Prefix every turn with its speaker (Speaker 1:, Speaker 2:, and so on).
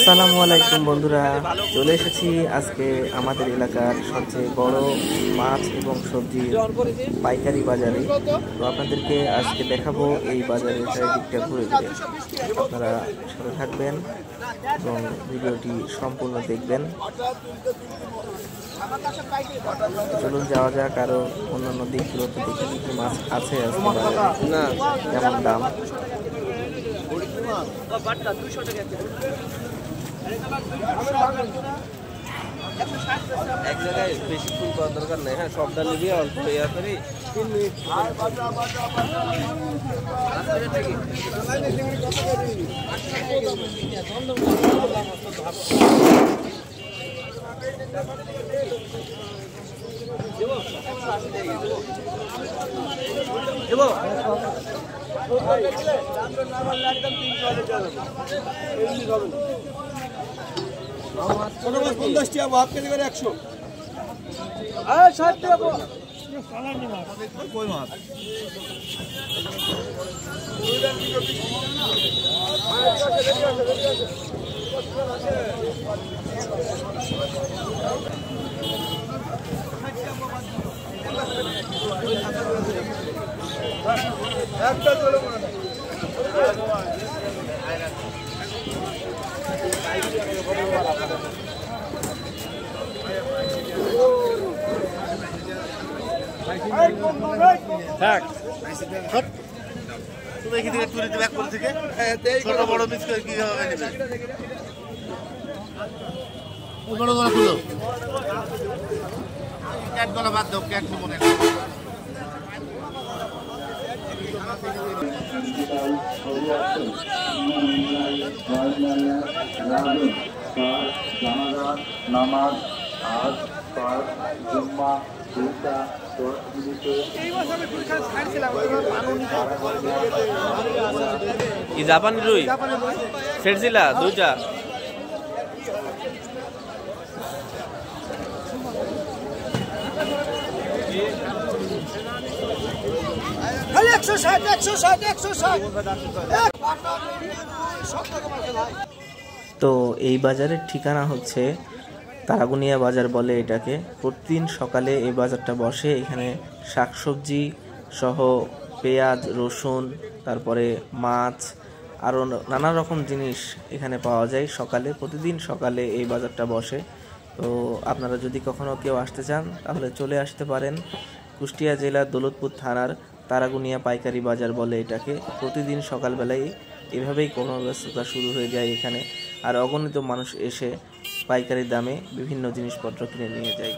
Speaker 1: আসসালামু আলাইকুম বন্ধুরা, চলে এসেছি আজকে আমাদের এলাকার সবচেয়ে বড় মাছ এবং সবজির পাইকারি বাজারে। তো আপনাদেরকে আজকে দেখাবো এই বাজারের চারিদিকটা ঘুরে ঘুরে। আপনারা সাথে থাকবেন এবং ভিডিওটি সম্পূর্ণ দেখবেন। চলুন যাওয়া যাক আরো অন্যান্য দিকগুলোতে, দেখি কি কি মাছ আছে আজকে বাজারে, না কেমন দাম। এক জায়গায় বেশি ফুল করার দরকার নেই। হ্যাঁ, সব ডাল দিয়ে অল্প ইয়া করি 3 মিনিট।
Speaker 2: নামাজ আজ পাঁচ জুম্মা দুইটা 10 মিনিটে
Speaker 1: জাপানি রুই ফেরজিলা দুইটা। তো এই বাজারের ঠিকানা হচ্ছে তারাগুনিয়া বাজার বলে এটাকে। প্রতিদিন সকালে এই বাজারটা বসে। এখানে শাকসবজি সহ পেঁয়াজ, রসুন, তারপরে মাছ, আরও নানা রকম জিনিস এখানে পাওয়া যায় সকালে। প্রতিদিন সকালে এই বাজারটা বসে। তো আপনারা যদি কখনো কেউ আসতে চান তাহলে চলে আসতে পারেন। কুষ্টিয়া জেলার দৌলতপুর থানার তারাগুনিয়া পাইকারি বাজার বলে এটাকে। প্রতিদিন সকালবেলায় এভাবেই কর্মব্যস্ততা শুরু হয়ে যায় এখানে, আর অগণিত মানুষ এসে পাইকারি দামে বিভিন্ন জিনিসপত্র কিনে নিয়ে যায়।